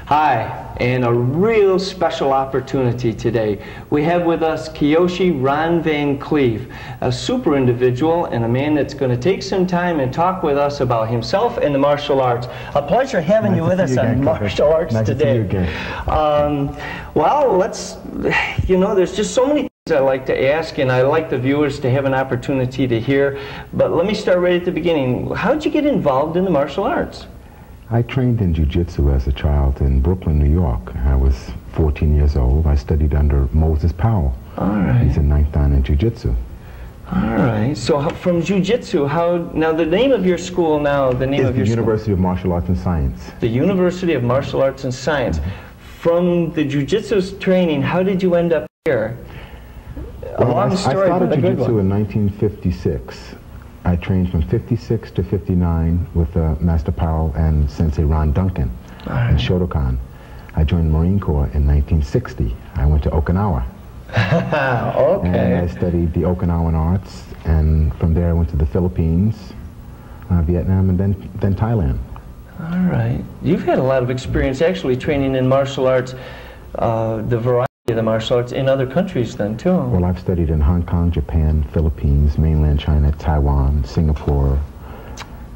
Hi, and a real special opportunity today. We have with us Kiyoshi Ron Van Clief, a super individual and a man that's going to take some time and talk with us about himself and the martial arts. A pleasure having you with us on Martial Arts today. Well, there's just so many things I like to ask, and I like the viewers to have an opportunity to hear. But let me start right at the beginning. How did you get involved in the martial arts? I trained in jiu-jitsu as a child in Brooklyn, New York. I was 14 years old. I studied under Moses Powell. All right. He's a 9th Dan in jiu-jitsu. All right. So from jiu-jitsu, now the name of your school now, the University of Martial Arts and Science. The University of Martial Arts and Science. From the jiu-jitsu training, how did you end up here? Well, I started jiu-jitsu in 1956. I trained from 56 to 59 with Master Powell and Sensei Ron Duncan and Shotokan. I joined the Marine Corps in 1960. I went to Okinawa. Okay. And I studied the Okinawan arts, and from there I went to the Philippines, Vietnam, and then Thailand. All right. You've had a lot of experience actually training in martial arts, the variety of the martial arts in other countries then too. Well, I've studied in Hong Kong, Japan, Philippines, mainland China, Taiwan, Singapore,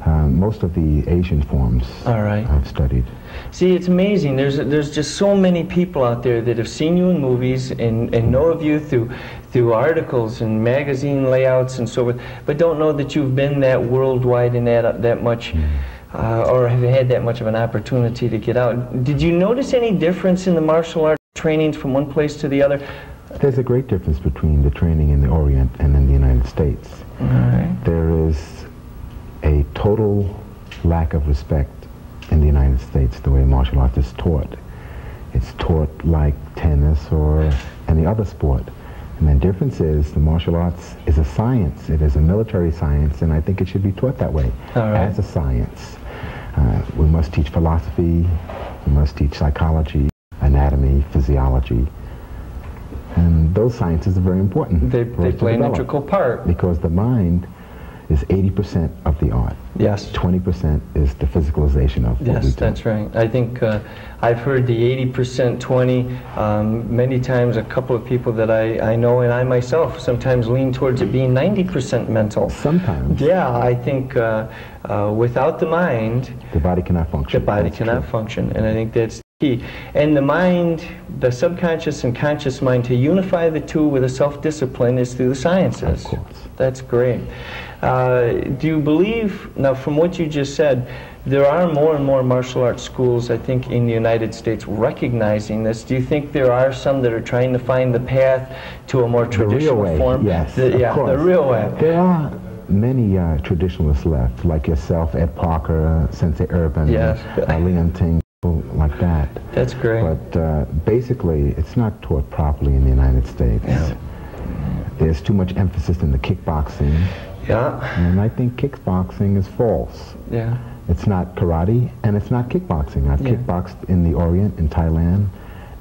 most of the Asian forms. All right. I've studied. See, it's amazing. There's just so many people out there that have seen you in movies and know of you through articles and magazine layouts and so forth, but don't know that you've been that worldwide and that much, or have had that much of an opportunity to get out. Did you notice any difference in the martial arts trainings from one place to the other? There's a great difference between the training in the Orient and in the United States. All right. There is a total lack of respect in the United States the way martial arts is taught. It's taught like tennis or any other sport. And the difference is the martial arts is a science. It is a military science, and I think it should be taught that way, as a science. We must teach philosophy, we must teach psychology, anatomy, physiology, and those sciences are very important. They play an integral part. Because the mind is 80% of the art. Yes. 20% is the physicalization of what we do. Yes, that's right. I think I've heard the 80%, 20, many times. A couple of people that I know, and I myself sometimes lean towards it being 90% mental. Sometimes. Yeah, I think without the mind, the body cannot function. The body cannot function, and I think that's key. And the mind, the subconscious and conscious mind, to unify the two with a self-discipline is through the sciences. Of course. That's great. Do you believe, now from what you just said, there are more and more martial arts schools, I think, in the United States recognizing this. Do you think there are some that are trying to find the path to a more traditional form? Yes, the real way. There are many traditionalists left, like yourself, Ed Parker, Sensei Urban, Leon Ting, like that. That's great. But basically, it's not taught properly in the United States. Yeah. There's too much emphasis in the kickboxing. Yeah. And I think kickboxing is false. Yeah. It's not karate, and it's not kickboxing. I've kickboxed in the Orient, in Thailand,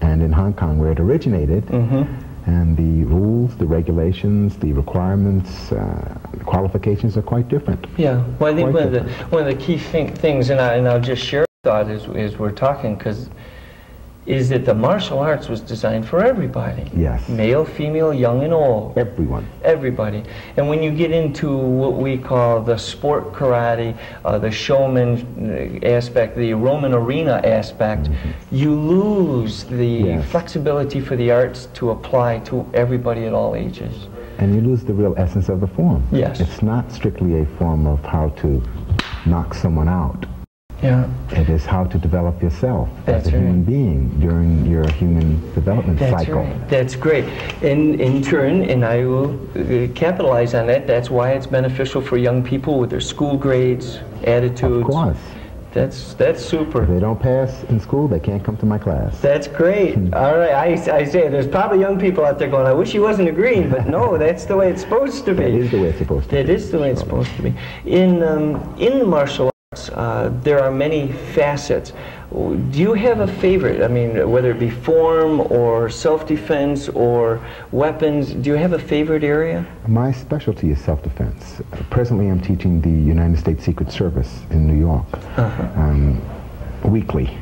and in Hong Kong, where it originated. And the rules, the regulations, the requirements, the qualifications are quite different. Yeah. Well, I think one of the key things, and I'll just share a thought as we're talking, because is that the martial arts was designed for everybody. Yes. Male, female, young and old. Everyone. Everybody. And when you get into what we call the sport karate, the showman aspect, the Roman arena aspect, you lose the flexibility for the arts to apply to everybody at all ages. And you lose the real essence of the form. Yes. It's not strictly a form of how to knock someone out. Yeah. It is how to develop yourself as a human being during your human development cycle. Right. That's great. And in turn, and I will capitalize on that, that's why it's beneficial for young people with their school grades, attitudes. Of course. That's super. If they don't pass in school, they can't come to my class. That's great. All right, I say there's probably young people out there going, I wish he wasn't agreeing, but no, that's the way it's supposed to be. That is the way it's supposed to be. That is the way it's supposed to be. In the martial arts, there are many facets. Do you have a favorite? I mean, whether it be form or self-defense or weapons, do you have a favorite area? My specialty is self-defense. Presently, I'm teaching the United States Secret Service in New York weekly.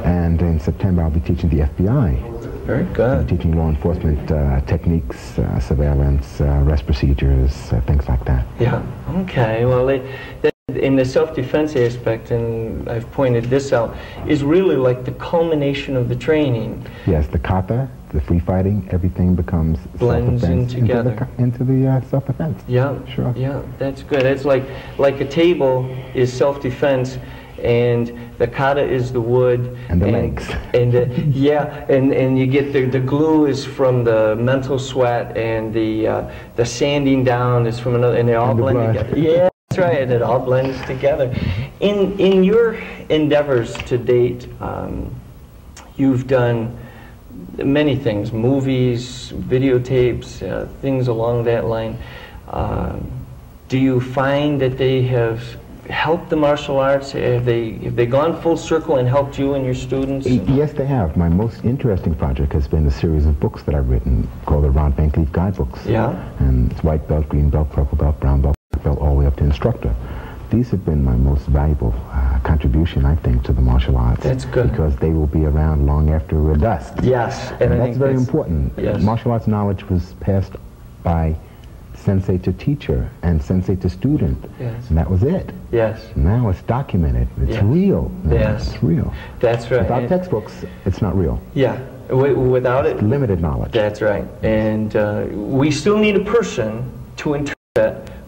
And in September, I'll be teaching the FBI. Very good. Teaching law enforcement techniques, surveillance, arrest procedures, things like that. Yeah. Okay. Well, in the self-defense aspect, and I've pointed this out, is really like the culmination of the training. Yes, the kata, the free fighting, everything becomes blends in self-defense together into the self-defense. Yeah. Sure. Yeah, that's good. It's like a table is self-defense, and the kata is the wood and the legs. And yeah, and you get the glue is from the mental sweat, and the sanding down is from another, and they all blend together. Yeah. That's right, and it all blends together. In your endeavors to date, you've done many things, movies, videotapes, things along that line. Do you find that they have helped the martial arts? Have they gone full circle and helped you and your students? Yes, they have. My most interesting project has been a series of books that I've written called the Ron Van Clief Guidebooks. Yeah. And it's white belt, green belt, purple belt, brown belt, belt, all the way up to instructor. These have been my most valuable contribution, I think, to the martial arts. That's good. Because they will be around long after we're dust. Yes. And that's very important. Yes. Martial arts knowledge was passed by sensei to teacher and sensei to student. Yes. And that was it. Yes. Now it's documented. It's real. Yes. It's real. That's right. Without textbooks, it's not real. Yeah. Without it. Limited knowledge. That's right. And we still need a person to interpret.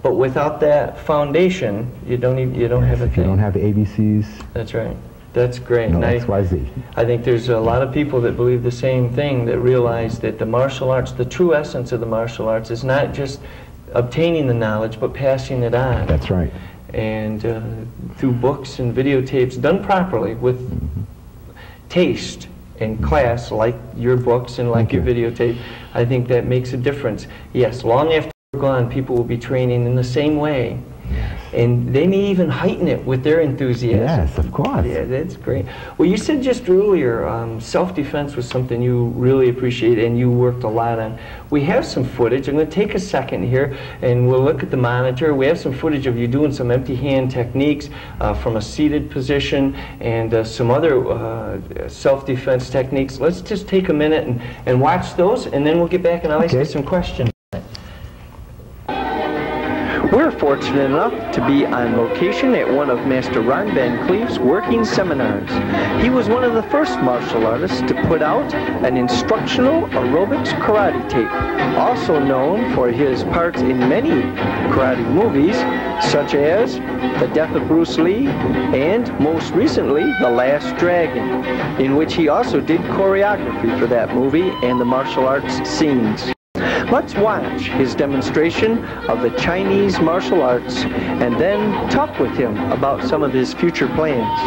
But without that foundation, you don't have a thing. If you don't have the ABCs. That's right. That's great. No XYZ. I think there's a lot of people that believe the same thing, that realize that the martial arts, the true essence of the martial arts, is not just obtaining the knowledge, but passing it on. That's right. And through books and videotapes done properly with taste and class, like your books and like your videotape, I think that makes a difference. Yes, long after we're gone, people will be training in the same way. Yes. And they may even heighten it with their enthusiasm. Yes, of course. Yeah, that's great. Well, you said just earlier, self-defense was something you really appreciate and you worked a lot on. We have some footage. I'm going to take a second here and we'll look at the monitor. We have some footage of you doing some empty hand techniques from a seated position and some other self-defense techniques. Let's just take a minute and watch those, and then we'll get back and I'll ask you some questions. We're fortunate enough to be on location at one of Master Ron Van Clief's working seminars. He was one of the first martial artists to put out an instructional aerobics karate tape, also known for his parts in many karate movies, such as The Death of Bruce Lee and, most recently, The Last Dragon, in which he also did choreography for that movie and the martial arts scenes. Let's watch his demonstration of the Chinese martial arts and then talk with him about some of his future plans.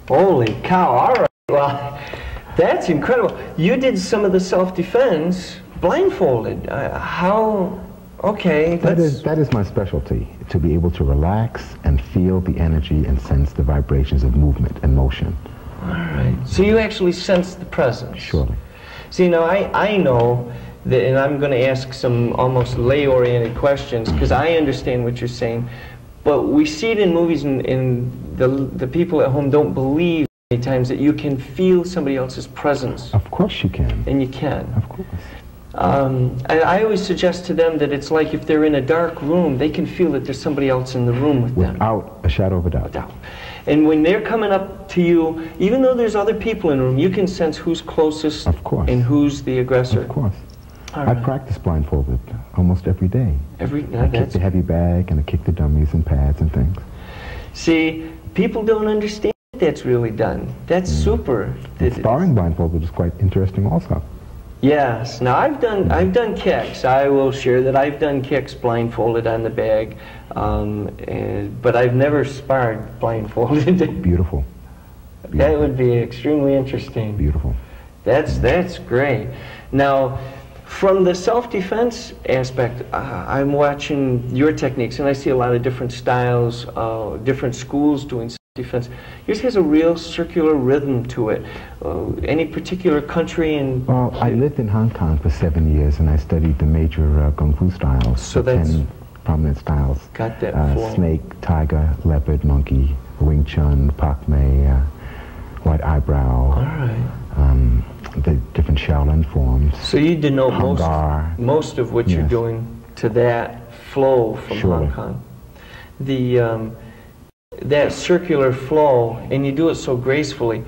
Holy cow, all right. Well, that's incredible. You did some of the self-defense blindfolded. How, okay. That is my specialty, to be able to relax and feel the energy and sense the vibrations of movement and motion. All right. So you actually sense the presence. Surely. See, now I know that, and I'm going to ask some almost lay-oriented questions because I understand what you're saying, but we see it in movies, and the people at home don't believe many times that you can feel somebody else's presence. Of course you can. And you can. Of course. I always suggest to them that it's like if they're in a dark room, they can feel that there's somebody else in the room with them. Without a shadow of a doubt. And when they're coming up to you, even though there's other people in the room, you can sense who's closest and who's the aggressor. Of course. I practice blindfolded almost every day. I kick the heavy bag and I kick the dummies and pads and things. See, people don't understand that's really done. That's super. Sparring blindfolded is quite interesting also. Yes. Now I've done kicks. I will share that I've done kicks blindfolded on the bag, but I've never sparred blindfolded. Beautiful. That would be extremely interesting. Beautiful. That's great. Now, from the self-defense aspect, I'm watching your techniques, and I see a lot of different styles, different schools doing self-defense. Yours has a real circular rhythm to it. Any particular country? Well, I lived in Hong Kong for 7 years, and I studied the major Kung Fu styles. So that's 10 prominent styles. Got that flow. Snake, tiger, leopard, monkey, Wing Chun, Pak Mei, white eyebrow. All right. The different Shaolin forms. So you denote most of what you're doing to that flow from Hong Kong. That circular flow, and you do it so gracefully.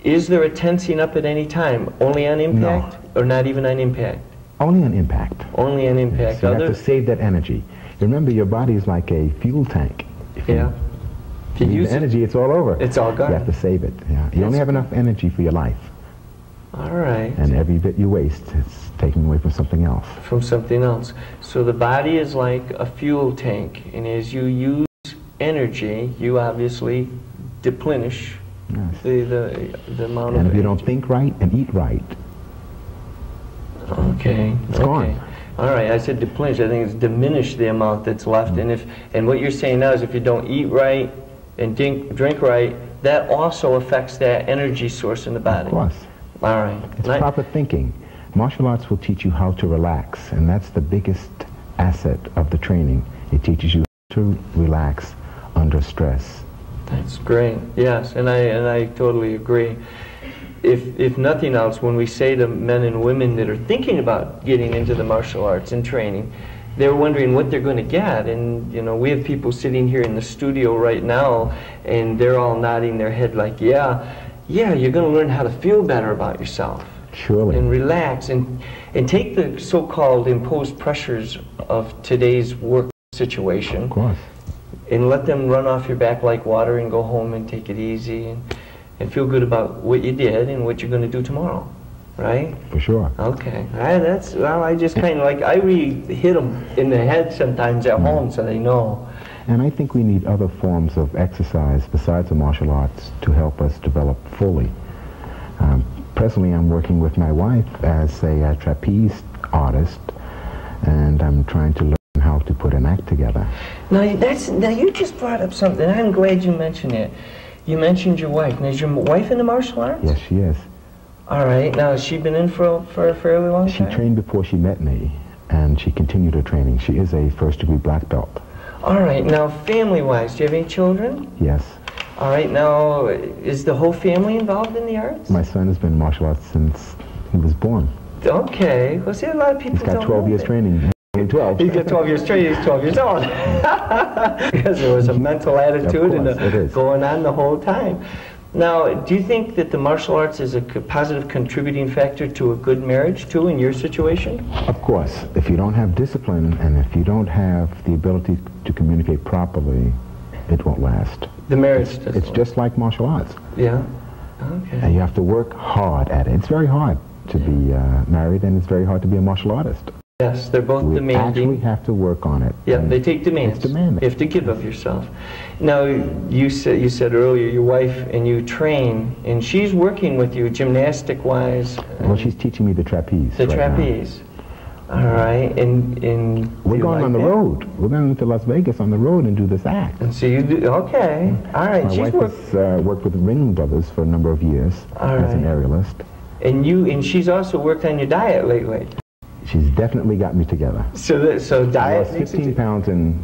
Is there a tensing up at any time? Only on impact? No. Or not even on impact? Only on impact. Only on impact. Yes, you have to save that energy. Remember, your body is like a fuel tank. If you use the energy, it's all over. It's all gone. You have to save it. Yeah. You only have enough energy for your life. All right. And every bit you waste, it's taking away from something else. From something else. So the body is like a fuel tank, and as you use energy, you obviously deplenish the amount of And if you don't think right and eat right, it's gone. All right, I said deplenish. I think it's diminish the amount that's left. And what you're saying now is if you don't eat right and drink right, that also affects that energy source in the body. Of course. All right. It's proper thinking. Martial arts will teach you how to relax, and that's the biggest asset of the training. It teaches you how to relax under stress. That's great. Yes, and I totally agree. If nothing else, when we say to men and women that are thinking about getting into the martial arts and training, they're wondering what they're going to get. And you know, we have people sitting here in the studio right now, and they're all nodding their head like, yeah, you're going to learn how to feel better about yourself. Surely. And relax and take the so-called imposed pressures of today's work situation. Of course. And let them run off your back like water and go home and take it easy and feel good about what you did and what you're going to do tomorrow. Right? For sure. Okay. I just kind of like, I really hit them in the head sometimes at home so they know. And I think we need other forms of exercise besides the martial arts to help us develop fully. Presently, I'm working with my wife as a trapeze artist, and I'm trying to learn how to put an act together. Now you just brought up something. I'm glad you mentioned it. You mentioned your wife. Now, is your wife into martial arts? Yes, she is. All right. Now, has she been in for a fairly long time? She trained before she met me, and she continued her training. She is a first-degree black belt. All right. Now, family-wise, do you have any children? Yes. All right. Now, is the whole family involved in the arts? My son has been in martial arts since he was born. Okay. Well, see, a lot of people He's got 12 years training. 12. He's got 12 years training. He's 12 years old. Because there was a mental attitude going on the whole time. Now, do you think that the martial arts is a positive contributing factor to a good marriage, too, in your situation? Of course. If you don't have discipline and if you don't have the ability to communicate properly, it won't last. The marriage It's just like martial arts. Yeah? Okay. And you have to work hard at it. It's very hard to be married, and it's very hard to be a martial artist. Yes, they're both We demanding. actually have to work on it. Yeah, they take demands. It's demanding. You have to give of yourself. Now, you said earlier your wife and you train, and she's working with you gymnastic-wise. Well, she's teaching me the trapeze. The right trapeze. All right, and we're going like on the that? road. We're going to Las Vegas on the road and do this act. And so you do, okay. All right. My wife has worked with the Ringling Brothers for a number of years as an aerialist. And she's also worked on your diet lately. She's definitely got me together. So diet. I lost 15 pounds in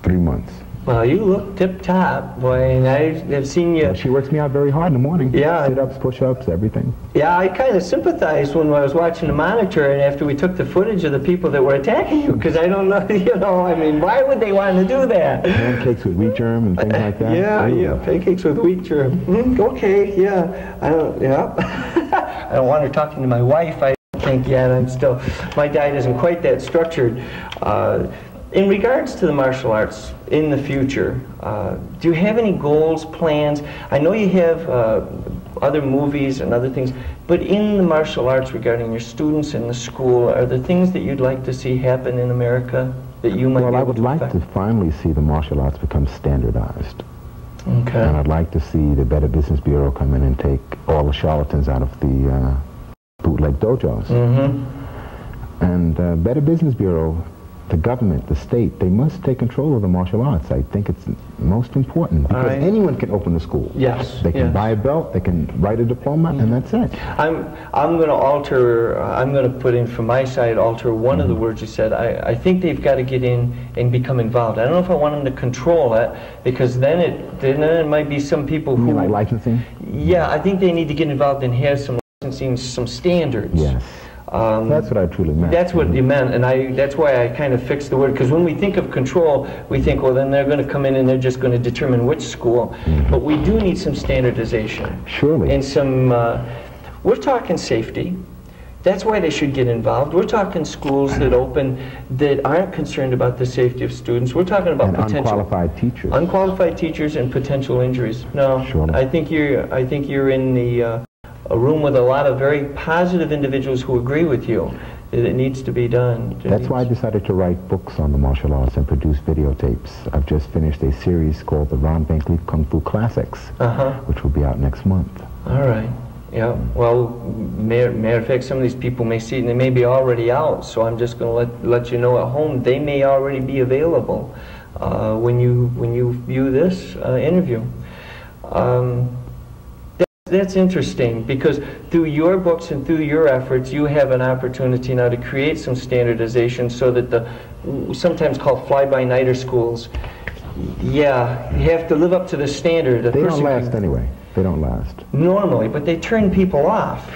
3 months. Well, you look tip-top, boy, and I've seen you. Well, she works me out very hard in the morning. Yeah. Sit-ups, push-ups, everything. Yeah, I kind of sympathized when I was watching the monitor and after we took the footage of the people that were attacking you, because I don't know, I mean, why would they want to do that? Pancakes with wheat germ and things like that. Yeah, pancakes with wheat germ. Okay, yeah. I don't want her talking to my wife. I don't think yet. My diet isn't quite that structured. In regards to the martial arts in the future, do you have any goals, plans? I know you have other movies and other things, but in the martial arts regarding your students in the school, are there things that you'd like to see happen in America that you might be able to affect? Well, I would like to finally see the martial arts become standardized. Okay. And I'd like to see the Better Business Bureau come in and take all the charlatans out of the bootleg dojos. Mm-hmm. And Better Business Bureau, the government, the state, they must take control of the martial arts. I think it's most important because anyone can open a school. Yes. They can buy a belt, they can write a diploma, and that's it. I'm going to alter, I'm going to put in from my side, alter one of the words you said. I think they've got to get in and become involved. I don't know if I want them to control it, because then it might be some people who... You mean like licensing? Yeah, I think they need to get involved and have some licensing, some standards. Yes. That's what I truly meant. That's what you meant, and that's why I kind of fixed the word, because when we think of control, we think, well, then they're going to come in and they're just going to determine which school. But we do need some standardization. Surely. And some, we're talking safety. That's why they should get involved. We're talking schools that open that aren't concerned about the safety of students. We're talking about potential unqualified teachers. Unqualified teachers and potential injuries. No, surely. I think you're in the a room with a lot of very positive individuals who agree with you that it needs to be done. That's why I decided to write books on the martial arts and produce videotapes. I've just finished a series called the Ron Van Clief Kung Fu Classics, which will be out next month. All right. Yeah. Well, matter of fact, some of these people may see it and they may be already out, so I'm just going to let you know at home they may already be available when you view this interview. That's interesting, because through your books and through your efforts, you have an opportunity now to create some standardization so that the sometimes called fly-by-nighter schools, you have to live up to the standard. They don't last anyway. They don't last. Normally, but they turn people off.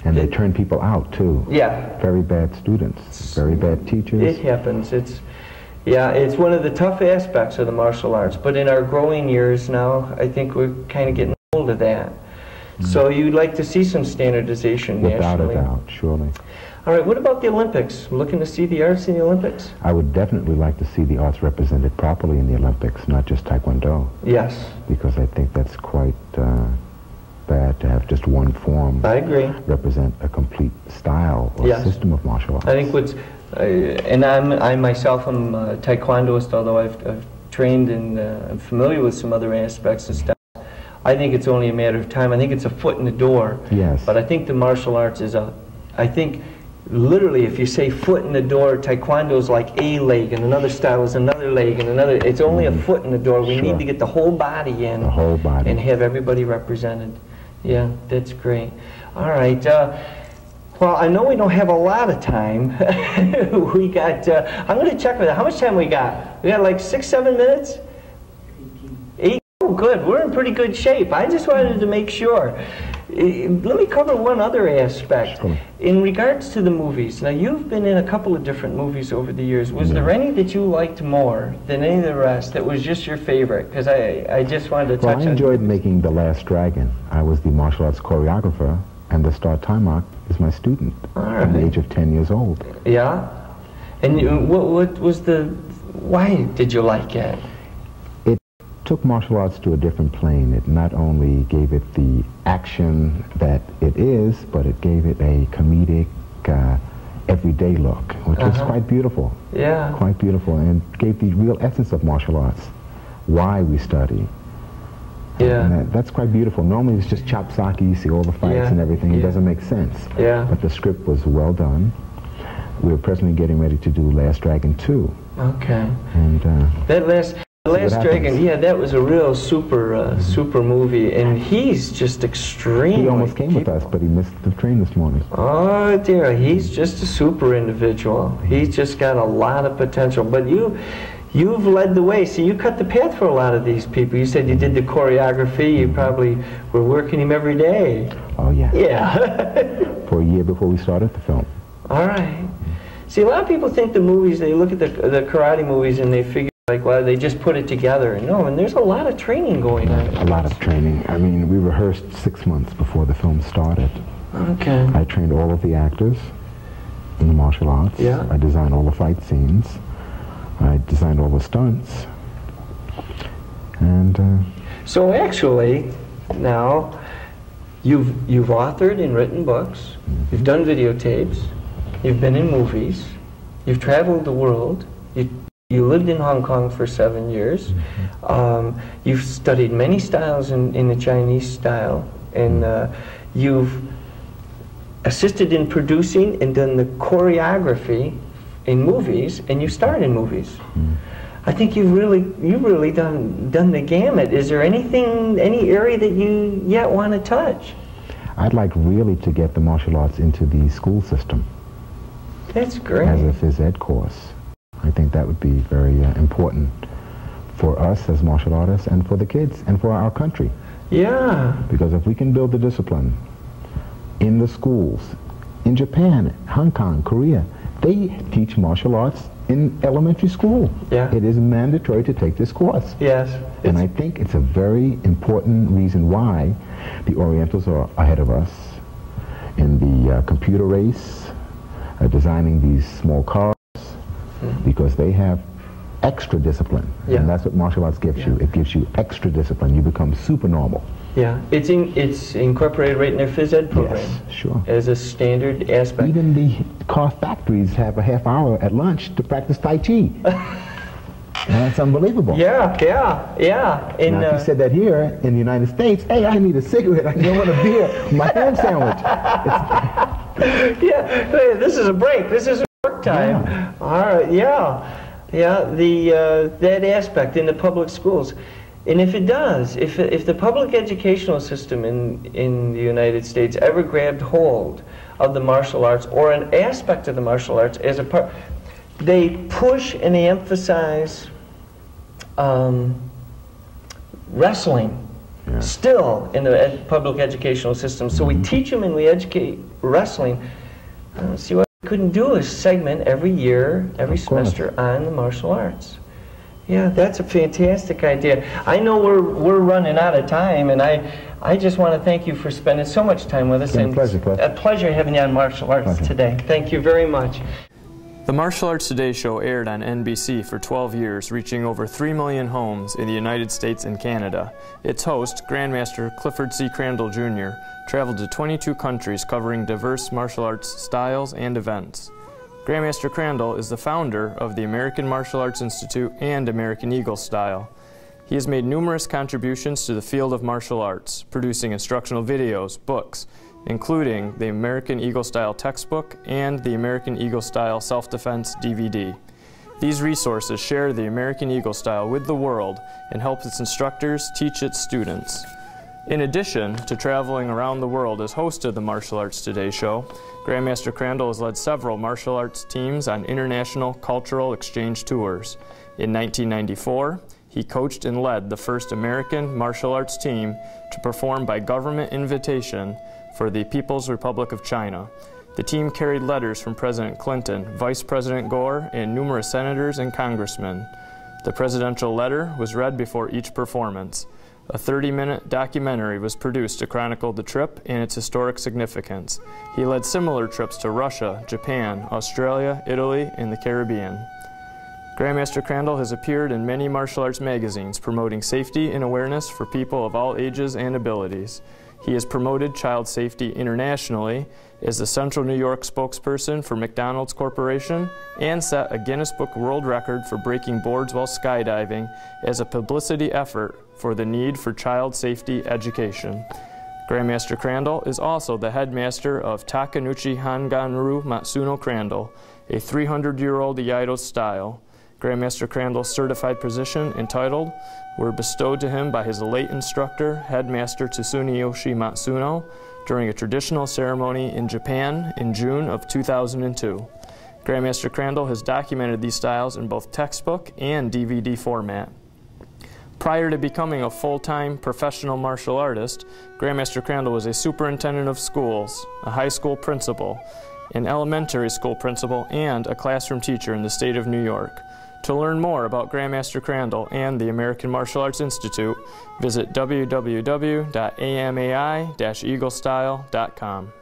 And they turn people out, too. Yeah. Very bad students, very bad teachers. It happens. It's one of the tough aspects of the martial arts, but in our growing years now, I think we're kind of getting hold of that. So you'd like to see some standardization nationally? Without a doubt, surely. All right, what about the Olympics? Looking to see the arts in the Olympics? I would definitely like to see the arts represented properly in the Olympics, not just Taekwondo. Yes. Because I think that's quite bad to have just one form. I agree. Represent a complete style or system of martial arts. I think and I myself am a Taekwondoist, although I've trained and I'm familiar with some other aspects and stuff. I think it's only a matter of time. I think it's a foot in the door. Yes. But I think the martial arts is I think literally if you say foot in the door, Taekwondo is like a leg and another style is another leg and another, it's only a foot in the door. We need to get the whole body in. The whole body. And have everybody represented. Yeah, that's great. All right. Well, I know we don't have a lot of time. We got, I'm going to check with that. How much time we got? We got like 6-7 minutes? 18. Oh, good. We're in pretty good shape. I just wanted to make sure. Let me cover one other aspect. Sure. In regards to the movies, now you've been in a couple of different movies over the years. Was there any that you liked more than any of the rest that was just your favorite? Because I just wanted to touch on... Well, I enjoyed making The Last Dragon. I was the martial arts choreographer, and the star Taimak is my student from the age of 10 years old. Yeah? And what was why did you like it? It took martial arts to a different plane. It not only gave it the action that it is, but it gave it a comedic everyday look, which was quite beautiful. Yeah. Quite beautiful, and gave the real essence of martial arts, why we study. Yeah. And that's quite beautiful. Normally it's just chop sake, you see all the fights and everything. It doesn't make sense. Yeah. But the script was well done. We're presently getting ready to do Last Dragon 2. Okay. And that Last Dragon, yeah, that was a real super super movie, and he's just extremely... He almost came with us, but he missed the train this morning. Oh dear, he's just a super individual. He's just got a lot of potential. But you've led the way. See, you cut the path for a lot of these people. You said you did the choreography. You probably were working him every day. Oh, yeah. Yeah. For a year before we started the film. All right. See, a lot of people think the movies, they look at the karate movies and they figure, like, well, they just put it together. No, and there's a lot of training going on. A lot of training. I mean, we rehearsed 6 months before the film started. Okay. I trained all of the actors in the martial arts. Yeah. I designed all the fight scenes. I designed all the stunts. And so actually, now, you've authored and written books. You've done videotapes. You've been in movies. You've traveled the world. You lived in Hong Kong for 7 years. You've studied many styles in the Chinese style. And you've assisted in producing and done the choreography in movies, and you starred in movies. I think you've really done the gamut. Is there any area that you yet want to touch? I'd like really to get the martial arts into the school system. That's great. As a phys ed course. I think that would be very important for us as martial artists and for the kids and for our country. Yeah. Because if we can build the discipline in the schools, in Japan, Hong Kong, Korea, they teach martial arts in elementary school. Yeah. It is mandatory to take this course. Yes. And I think it's a very important reason why the Orientals are ahead of us in the computer race, designing these small cars, because they have extra discipline. Yeah. And that's what martial arts gives you. It gives you extra discipline. You become super normal. Yeah, it's incorporated right in their phys ed program. Yes, sure. As a standard aspect. Even the car factories have a half hour at lunch to practice Tai Chi. And that's unbelievable. Yeah, yeah, yeah. Now, if you said that here in the United States, hey, I need a cigarette, I don't want a beer, my ham sandwich. Yeah, hey, this is a break, this is work time. Yeah. All right, yeah. Yeah, that aspect in the public schools. And if it does, if the public educational system in the United States ever grabbed hold of the martial arts or an aspect of the martial arts as a part, they push and they emphasize wrestling still in the public educational system. So we teach them and we educate wrestling. See, what we couldn't do is segment every year, every semester on the martial arts. Yeah, that's a fantastic idea. I know we're running out of time, and I just want to thank you for spending so much time with us. It's been a pleasure, Clief. A pleasure having you on Martial Arts today. Thank you very much. The Martial Arts Today show aired on NBC for 12 years, reaching over 3 million homes in the United States and Canada. Its host, Grandmaster Clifford C. Crandall Jr., traveled to 22 countries covering diverse martial arts styles and events. Grandmaster Crandall is the founder of the American Martial Arts Institute and American Eagle Style. He has made numerous contributions to the field of martial arts, producing instructional videos, books, including the American Eagle Style textbook and the American Eagle Style self-defense DVD. These resources share the American Eagle Style with the world and help its instructors teach its students. In addition to traveling around the world as host of the Martial Arts Today show, Grandmaster Crandall has led several martial arts teams on international cultural exchange tours. In 1994, he coached and led the first American martial arts team to perform by government invitation for the People's Republic of China. The team carried letters from President Clinton, Vice President Gore, and numerous senators and congressmen. The presidential letter was read before each performance. A 30-minute documentary was produced to chronicle the trip and its historic significance. He led similar trips to Russia, Japan, Australia, Italy, and the Caribbean. Grandmaster Crandall has appeared in many martial arts magazines promoting safety and awareness for people of all ages and abilities. He has promoted child safety internationally, is the Central New York spokesperson for McDonald's Corporation, and set a Guinness Book World Record for breaking boards while skydiving as a publicity effort for the need for child safety education. Grandmaster Crandall is also the headmaster of Takenouchi Hanganru Matsuno Crandall, a 300-year-old Iaido style. Grandmaster Crandall's certified position and title were bestowed to him by his late instructor, Headmaster Tsuniyoshi Matsuno, during a traditional ceremony in Japan in June of 2002. Grandmaster Crandall has documented these styles in both textbook and DVD format. Prior to becoming a full-time professional martial artist, Grandmaster Crandall was a superintendent of schools, a high school principal, an elementary school principal, and a classroom teacher in the state of New York. To learn more about Grandmaster Crandall and the American Martial Arts Institute, visit www.amai-eaglestyle.com.